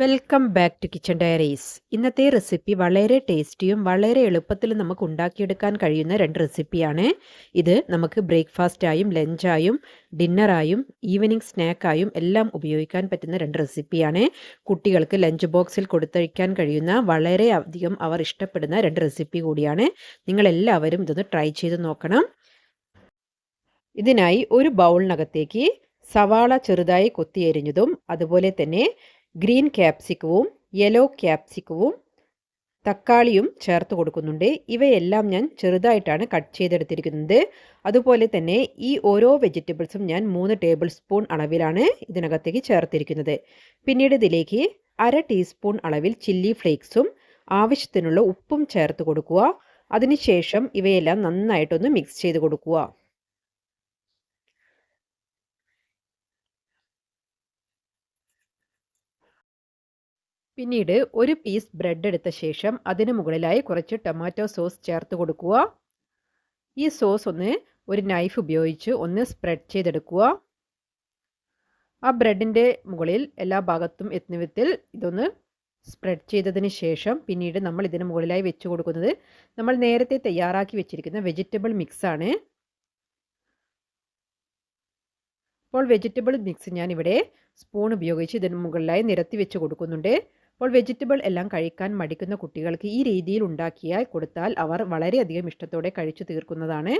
Welcome back to kitchen diaries. ഇന്നത്തെ recipe വളരെ ടേസ്റ്റിയും വളരെ എളുപ്പത്തിലും നമുക്ക് ഉണ്ടാക്കിയെടുക്കാൻ കഴിയുന്ന രണ്ട് റെസിപ്പിയാണ്. ഇത് നമുക്ക് ബ്രേക്ക്ഫാസ്റ്റായും ലഞ്ചായും ഡിന്നറായും ഈവനിങ് സ്നാക്കായും എല്ലാം ഉപയോഗിക്കാൻ പറ്റുന്ന രണ്ട് റെസിപ്പിയാണ്. കുട്ടികൾക്ക് ലഞ്ച് ബോക്സിൽ കൊടുത്തയക്കാൻ കഴിയുന്ന വളരെ അധികം അവർ ഇഷ്ടപ്പെടുന്ന രണ്ട് റെസിപ്പി കൂടിയാണ്. നിങ്ങളെല്ലാവരും ഇതൊന്ന് ട്രൈ ചെയ്ത് നോക്കണം. ഇതിനായി ഒരു ബൗളിനകത്തേക്ക് സവാള ചെറുതായി കൊത്തിയരിഞ്ഞതും അതുപോലെ തന്നെ ഗ്രീൻ ക്യാപ്സിക്കവും യെല്ലോ ക്യാപ്സിക്കവും തക്കാളിയും ചേർത്ത് കൊടുക്കുന്നുണ്ട്. ഇവയെല്ലാം ഞാൻ ചെറുതായിട്ടാണ് കട്ട് ചെയ്തെടുത്തിരിക്കുന്നത്. അതുപോലെ തന്നെ ഈ ഓരോ വെജിറ്റബിൾസും ഞാൻ 3 ടേബിൾ സ്പൂൺ അളവിലാണ് ഇതിനകത്തേക്ക് ചേർത്തിരിക്കുന്നത്. പിന്നീട് ഇതിലേക്ക് 1/2 ടീസ്പൂൺ അളവിൽ ചില്ലി ഫ്ലേക്സും ആവശ്യത്തിനുള്ള ഉപ്പും ചേർത്ത് കൊടുക്കുക. അതിനുശേഷം ഇവയെല്ലാം നന്നായിട്ടൊന്ന് മിക്സ് ചെയ്ത് കൊടുക്കുക. പിന്നീട് ഒരു പീസ് ബ്രെഡ് എടുത്ത ശേഷം അതിന് മുകളിലായി കുറച്ച് ടൊമാറ്റോ സോസ് ചേർത്ത് കൊടുക്കുക. ഈ സോസ് ഒരു നൈഫ് ഉപയോഗിച്ച് സ്പ്രെഡ് ചെയ്തെടുക്കുക. ആ ബ്രെഡിൻ്റെ മുകളിൽ എല്ലാ ഭാഗത്തും എത്തുന്ന വിധത്തിൽ ഇതൊന്ന് സ്പ്രെഡ് ചെയ്തതിന് ശേഷം പിന്നീട് നമ്മൾ ഇതിന് മുകളിലായി വെച്ച് കൊടുക്കുന്നത് നമ്മൾ നേരത്തെ തയ്യാറാക്കി വെച്ചിരിക്കുന്ന വെജിറ്റബിൾ മിക്സാണ്. അപ്പോൾ വെജിറ്റബിൾ മിക്സ് ഞാനിവിടെ സ്പൂൺ ഉപയോഗിച്ച് ഇതിന് മുകളിലായി നിരത്തി വെച്ച് കൊടുക്കുന്നുണ്ട്. അപ്പോൾ വെജിറ്റബിൾ എല്ലാം കഴിക്കാൻ മടിക്കുന്ന കുട്ടികൾക്ക് ഈ രീതിയിൽ ഉണ്ടാക്കിയാൽ കൊടുത്താൽ അവർ വളരെയധികം ഇഷ്ടത്തോടെ കഴിച്ചു തീർക്കുന്നതാണ്.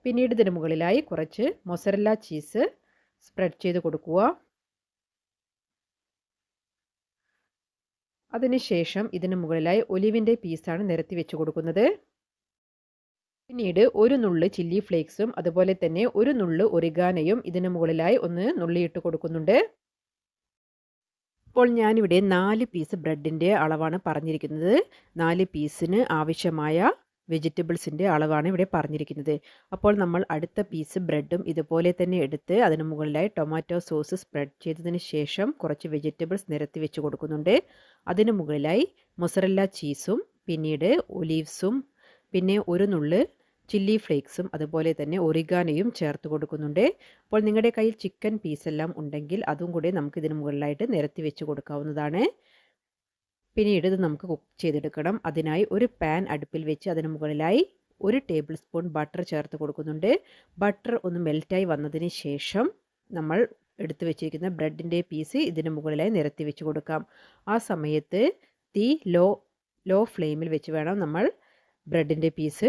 പിന്നീട് ഇതിന് മുകളിലായി കുറച്ച് മൊസറല്ല ചീസ് സ്പ്രെഡ് ചെയ്ത് കൊടുക്കുക. അതിനുശേഷം ഇതിന് മുകളിലായി ഒലിവിൻ്റെ പീസാണ് നിരത്തി വെച്ച് കൊടുക്കുന്നത്. പിന്നീട് ഒരു നുള്ള് ചില്ലി ഫ്ലേക്സും അതുപോലെ തന്നെ ഒരു നുള്ള് ഒറിഗാനോയും ഇതിന് മുകളിലായി നുള്ളിയിട്ട് കൊടുക്കുന്നുണ്ട്. ഇപ്പോൾ ഞാനിവിടെ 4 പീസ് ബ്രെഡിൻ്റെ അളവാണ് പറഞ്ഞിരിക്കുന്നത്. 4 പീസിന് ആവശ്യമായ വെജിറ്റബിൾസിൻ്റെ അളവാണ് ഇവിടെ പറഞ്ഞിരിക്കുന്നത്. അപ്പോൾ നമ്മൾ അടുത്ത പീസ് ബ്രെഡും ഇതുപോലെ തന്നെ എടുത്ത് അതിന് മുകളിലായി ടൊമാറ്റോ സോസ് സ്പ്രെഡ് ചെയ്തതിന് ശേഷം കുറച്ച് വെജിറ്റബിൾസ് നിരത്തി വെച്ച് കൊടുക്കുന്നുണ്ട്. അതിന് മുകളിലായി മൊസറല്ല ചീസും പിന്നീട് ഒലീവ്സും പിന്നെ ഒരു നുള്ള് ചില്ലി ഫ്ലേക്സും അതുപോലെ തന്നെ ഒറിഗാനോയും ചേർത്ത് കൊടുക്കുന്നുണ്ട്. അപ്പോൾ നിങ്ങളുടെ കയ്യിൽ ചിക്കൻ പീസെല്ലാം ഉണ്ടെങ്കിൽ അതും കൂടി നമുക്ക് ഇതിന് മുകളിലായിട്ട് നിരത്തി വെച്ച് കൊടുക്കാവുന്നതാണ്. പിന്നീട് ഇത് നമുക്ക് കുക്ക് ചെയ്തെടുക്കണം. അതിനായി ഒരു പാൻ അടുപ്പിൽ വെച്ച് അതിന് മുകളിലായി 1 ടേബിൾ സ്പൂൺ ബട്ടർ ചേർത്ത് കൊടുക്കുന്നുണ്ട്. ബട്ടർ മെൽറ്റായി വന്നതിന് ശേഷം നമ്മൾ എടുത്തു വെച്ചിരിക്കുന്ന ബ്രെഡിൻ്റെ പീസ് ഇതിന് മുകളിലായി നിരത്തി വെച്ച് കൊടുക്കാം. ആ സമയത്ത് തീ ലോ ഫ്ലെയിമിൽ വെച്ച് വേണം നമ്മൾ ബ്രെഡിൻ്റെ പീസ്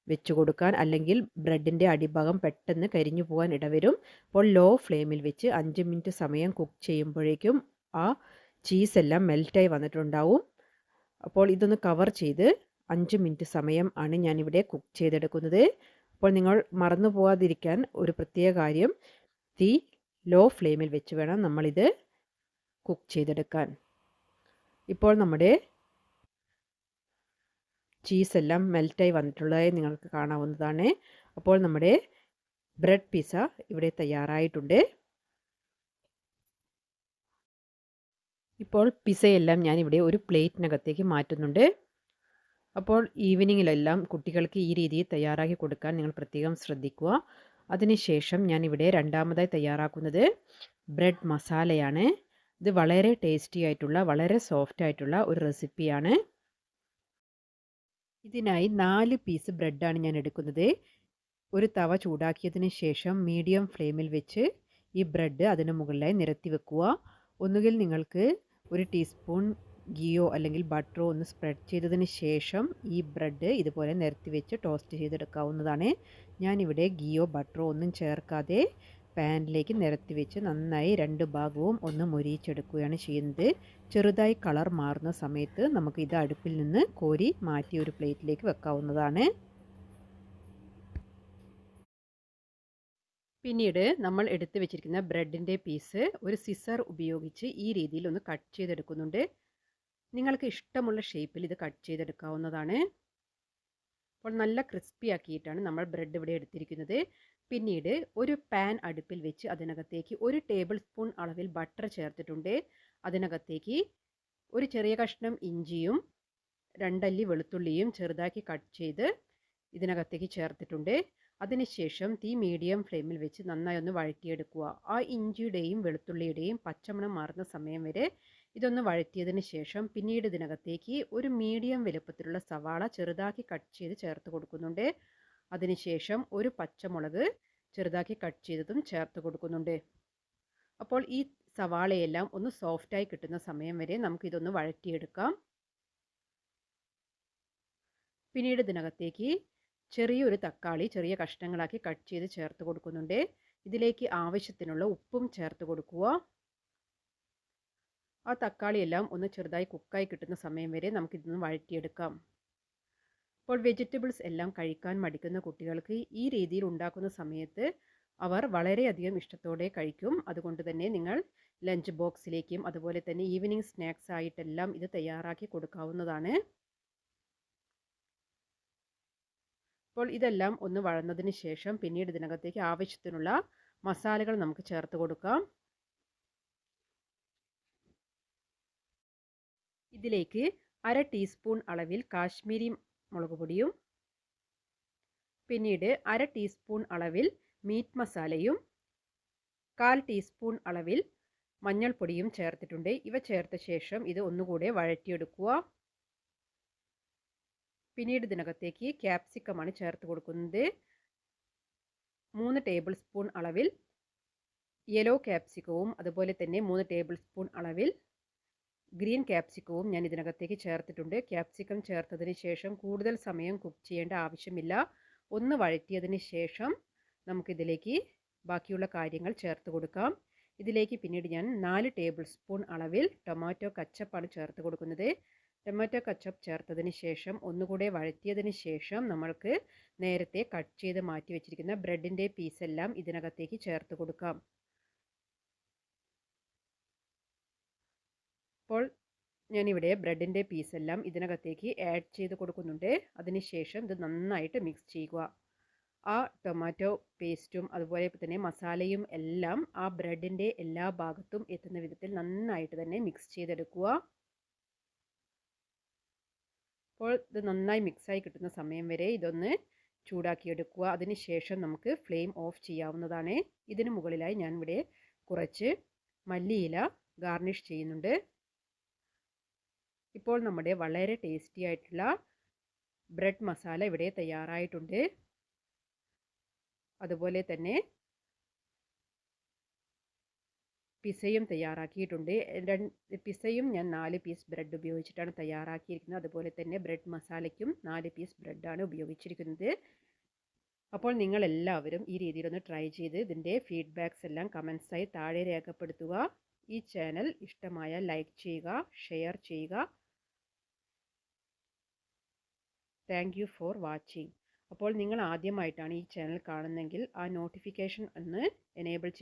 വെച്ച് കൊടുക്കാൻ, അല്ലെങ്കിൽ ബ്രെഡിൻ്റെ അടിഭാഗം പെട്ടെന്ന് കരിഞ്ഞു പോകാൻ ഇടവരും. അപ്പോൾ ലോ ഫ്ലെയിമിൽ വെച്ച് 5 മിനിറ്റ് സമയം കുക്ക് ചെയ്യുമ്പോഴേക്കും ആ ചീസെല്ലാം മെൽറ്റായി വന്നിട്ടുണ്ടാവും. അപ്പോൾ ഇതൊന്ന് കവർ ചെയ്ത് 5 മിനിറ്റ് സമയം ആണ് ഞാനിവിടെ കുക്ക് ചെയ്തെടുക്കുന്നത്. അപ്പോൾ നിങ്ങൾ മറന്നു പോകാതിരിക്കാൻ ഒരു പ്രത്യേക കാര്യം, തീ ലോ ഫ്ലെയിമിൽ വെച്ച് വേണം നമ്മളിത് കുക്ക് ചെയ്തെടുക്കാൻ. ഇപ്പോൾ നമ്മുടെ ചീസെല്ലാം മെൽറ്റായി വന്നിട്ടുള്ളതായി നിങ്ങൾക്ക് കാണാവുന്നതാണ്. അപ്പോൾ നമ്മുടെ ബ്രെഡ് പിസ്സ ഇവിടെ തയ്യാറായിട്ടുണ്ട്. ഇപ്പോൾ പിസ്സയെല്ലാം ഞാനിവിടെ ഒരു പ്ലേറ്റിനകത്തേക്ക് മാറ്റുന്നുണ്ട്. അപ്പോൾ ഈവനിങ്ങിലെല്ലാം കുട്ടികൾക്ക് ഈ രീതിയിൽ തയ്യാറാക്കി കൊടുക്കാൻ നിങ്ങൾ പ്രത്യേകം ശ്രദ്ധിക്കുക. അതിനുശേഷം ഞാനിവിടെ രണ്ടാമതായി തയ്യാറാക്കുന്നത് ബ്രെഡ് മസാലയാണ്. ഇത് വളരെ ടേസ്റ്റി ആയിട്ടുള്ള വളരെ സോഫ്റ്റ് ആയിട്ടുള്ള ഒരു റെസിപ്പിയാണ്. ഇതിനായി 4 പീസ് ബ്രെഡാണ് ഞാൻ എടുക്കുന്നത്. ഒരു തവ ചൂടാക്കിയതിന് ശേഷം മീഡിയം ഫ്ലെയിമിൽ വെച്ച് ഈ ബ്രെഡ് അതിന് മുകളിലായി നിരത്തി വെക്കുക. ഒന്നുകിൽ നിങ്ങൾക്ക് 1 ടീസ്പൂൺ ഗീയോ അല്ലെങ്കിൽ ബട്ടറോ സ്പ്രെഡ് ചെയ്തതിന് ശേഷം ഈ ബ്രെഡ് ഇതുപോലെ നിരത്തി വെച്ച് ടോസ്റ്റ് ചെയ്തെടുക്കാവുന്നതാണ്. ഞാനിവിടെ ഗീയോ ബട്ടറോ ഒന്നും ചേർക്കാതെ പാനിലേക്ക് നിരത്തി വെച്ച് നന്നായി 2 ഭാഗവും മൊരിയിച്ചെടുക്കുകയാണ് ചെയ്യുന്നത്. ചെറുതായി കളർ മാറുന്ന സമയത്ത് നമുക്ക് ഇത് അടുപ്പിൽ നിന്ന് കോരി മാറ്റി ഒരു പ്ലേറ്റിലേക്ക് വെക്കാവുന്നതാണ്. പിന്നീട് നമ്മൾ എടുത്തു വെച്ചിരിക്കുന്ന ബ്രെഡിൻ്റെ പീസ് ഒരു സിസർ ഉപയോഗിച്ച് ഈ രീതിയിൽ കട്ട് ചെയ്തെടുക്കുന്നുണ്ട്. നിങ്ങൾക്ക് ഇഷ്ടമുള്ള ഷേപ്പിൽ ഇത് കട്ട് ചെയ്തെടുക്കാവുന്നതാണ്. അപ്പോൾ നല്ല ക്രിസ്പി ആക്കിയിട്ടാണ് നമ്മൾ ബ്രെഡ് ഇവിടെ എടുത്തിരിക്കുന്നത്. പിന്നീട് ഒരു പാൻ അടുപ്പിൽ വെച്ച് അതിനകത്തേക്ക് 1 ടേബിൾ സ്പൂൺ അളവിൽ ബട്ടർ ചേർത്തിട്ടുണ്ട്. അതിനകത്തേക്ക് ഒരു ചെറിയ കഷ്ണം ഇഞ്ചിയും 2 അല്ലി വെളുത്തുള്ളിയും ചെറുതാക്കി കട്ട് ചെയ്ത് ഇതിനകത്തേക്ക് ചേർത്തിട്ടുണ്ട്. അതിനുശേഷം തീ മീഡിയം ഫ്ലെയിമിൽ വെച്ച് നന്നായി ഒന്ന് വഴറ്റിയെടുക്കുക. ആ ഇഞ്ചിയുടെയും വെളുത്തുള്ളിയുടെയും പച്ചമണം മാറുന്ന സമയം വരെ ഇതൊന്ന് വഴറ്റിയതിന് ശേഷം പിന്നീട് ഇതിനകത്തേക്ക് ഒരു മീഡിയം വലുപ്പത്തിലുള്ള സവാള ചെറുതാക്കി കട്ട് ചെയ്ത് ചേർത്ത് കൊടുക്കുന്നുണ്ട്. അതിനുശേഷം ഒരു പച്ചമുളക് ചെറുതാക്കി കട്ട് ചെയ്തതും ചേർത്ത് കൊടുക്കുന്നുണ്ട്. അപ്പോൾ ഈ സവാളയെല്ലാം ഒന്ന് സോഫ്റ്റായി കിട്ടുന്ന സമയം വരെ നമുക്കിതൊന്ന് വഴറ്റിയെടുക്കാം. പിന്നീട് ഇതിനകത്തേക്ക് ചെറിയൊരു തക്കാളി ചെറിയ കഷ്ണങ്ങളാക്കി കട്ട് ചെയ്ത് ചേർത്ത് കൊടുക്കുന്നുണ്ട്. ഇതിലേക്ക് ആവശ്യത്തിനുള്ള ഉപ്പും ചേർത്ത് കൊടുക്കുക. ആ തക്കാളിയെല്ലാം ഒന്ന് ചെറുതായി കുക്കായി കിട്ടുന്ന സമയം വരെ നമുക്കിതൊന്ന് വഴറ്റിയെടുക്കാം. അപ്പോൾ വെജിറ്റബിൾസ് എല്ലാം കഴിക്കാൻ മടിക്കുന്ന കുട്ടികൾക്ക് ഈ രീതിയിൽ ഉണ്ടാക്കുന്ന സമയത്ത് അവർ വളരെയധികം ഇഷ്ടത്തോടെ കഴിക്കും. അതുകൊണ്ട് തന്നെ നിങ്ങൾ ലഞ്ച് ബോക്സിലേക്കും അതുപോലെ തന്നെ ഈവനിങ് സ്നാക്സ് ആയിട്ടെല്ലാം ഇത് തയ്യാറാക്കി കൊടുക്കാവുന്നതാണ്. അപ്പോൾ ഇതെല്ലാം ഒന്ന് വഴന്നതിന് ശേഷം പിന്നീട് ഇതിനകത്തേക്ക് ആവശ്യത്തിനുള്ള മസാലകൾ നമുക്ക് ചേർത്ത് കൊടുക്കാം. ഇതിലേക്ക് 1/2 ടീസ്പൂൺ അളവിൽ കാശ്മീരി മുളക് പൊടിയും പിന്നീട് 1/2 ടീസ്പൂൺ അളവിൽ മീറ്റ് മസാലയും 1/4 ടീസ്പൂൺ അളവിൽ മഞ്ഞൾപ്പൊടിയും ചേർത്തിട്ടുണ്ട്. ഇവ ചേർത്ത ശേഷം ഇത് ഒന്നുകൂടെ വഴറ്റിയെടുക്കുക. പിന്നീട് ഇതിനകത്തേക്ക് ക്യാപ്സിക്കമാണ് ചേർത്ത് കൊടുക്കുന്നത്. 3 ടേബിൾ സ്പൂൺ അളവിൽ യെല്ലോ ക്യാപ്സിക്കവും അതുപോലെ തന്നെ 3 ടേബിൾ സ്പൂൺ അളവിൽ ഗ്രീൻ ക്യാപ്സിക്കവും ഞാൻ ഇതിനകത്തേക്ക് ചേർത്തിട്ടുണ്ട്. ക്യാപ്സിക്കം ചേർത്തതിന് ശേഷം കൂടുതൽ സമയം കുക്ക് ചെയ്യേണ്ട ആവശ്യമില്ല. ഒന്ന് വഴറ്റിയതിന് ശേഷം നമുക്കിതിലേക്ക് ബാക്കിയുള്ള കാര്യങ്ങൾ ചേർത്ത് കൊടുക്കാം. ഇതിലേക്ക് പിന്നീട് ഞാൻ 4 ടേബിൾ സ്പൂൺ അളവിൽ ടൊമാറ്റോ കച്ചപ്പാണ് ചേർത്ത് കൊടുക്കുന്നത്. ടൊമാറ്റോ കച്ചപ്പ് ചേർത്തതിന് ശേഷം ഒന്നുകൂടെ വഴറ്റിയതിന് ശേഷം നമ്മൾക്ക് നേരത്തെ കട്ട് ചെയ്ത് മാറ്റി വെച്ചിരിക്കുന്ന ബ്രെഡിൻ്റെ പീസെല്ലാം ഇതിനകത്തേക്ക് ചേർത്ത് കൊടുക്കാം. അപ്പോൾ ഞാനിവിടെ ബ്രെഡിൻ്റെ പീസെല്ലാം ഇതിനകത്തേക്ക് ആഡ് ചെയ്ത് കൊടുക്കുന്നുണ്ട്. അതിനുശേഷം ഇത് നന്നായിട്ട് മിക്സ് ചെയ്യുക. ആ ടൊമാറ്റോ പേസ്റ്റും അതുപോലെ തന്നെ മസാലയും എല്ലാം ആ ബ്രെഡിൻ്റെ എല്ലാ ഭാഗത്തും എത്തുന്ന വിധത്തിൽ നന്നായിട്ട് തന്നെ മിക്സ് ചെയ്തെടുക്കുക. അപ്പോൾ ഇത് നന്നായി മിക്സായി കിട്ടുന്ന സമയം വരെ ഇതൊന്ന് ചൂടാക്കിയെടുക്കുക. അതിനുശേഷം നമുക്ക് ഫ്ലെയിം ഓഫ് ചെയ്യാവുന്നതാണ്. ഇതിന് മുകളിലായി ഞാൻ ഇവിടെ കുറച്ച് മല്ലിയില ഗാർണിഷ് ചെയ്യുന്നുണ്ട്. ഇപ്പോൾ നമ്മുടെ വളരെ ടേസ്റ്റി ആയിട്ടുള്ള ബ്രെഡ് മസാല ഇവിടെ തയ്യാറായിട്ടുണ്ട്. അതുപോലെ തന്നെ പിസയും തയ്യാറാക്കിയിട്ടുണ്ട്. പിസയും ഞാൻ 4 പീസ് ബ്രെഡ് ഉപയോഗിച്ചിട്ടാണ് തയ്യാറാക്കിയിരിക്കുന്നത്. അതുപോലെ തന്നെ ബ്രെഡ് മസാലയ്ക്കും 4 പീസ് ബ്രെഡാണ് ഉപയോഗിച്ചിരിക്കുന്നത്. അപ്പോൾ നിങ്ങളെല്ലാവരും ഈ രീതിയിലൊന്ന് ട്രൈ ചെയ്ത് ഇതിൻ്റെ ഫീഡ്ബാക്സ് എല്ലാം കമൻസായി താഴെ രേഖപ്പെടുത്തുക. ഈ ചാനൽ ഇഷ്ടമായാൽ ലൈക്ക് ചെയ്യുക, ഷെയർ ചെയ്യുക. Thank you for watching. അപ്പോൾ നിങ്ങൾ ആദ്യമായിട്ടാണ് ഈ ചാനൽ കാണുന്നതെങ്കിൽ ആ നോട്ടിഫിക്കേഷൻ ഒന്ന് എനേബിൾ ചെയ്യുക.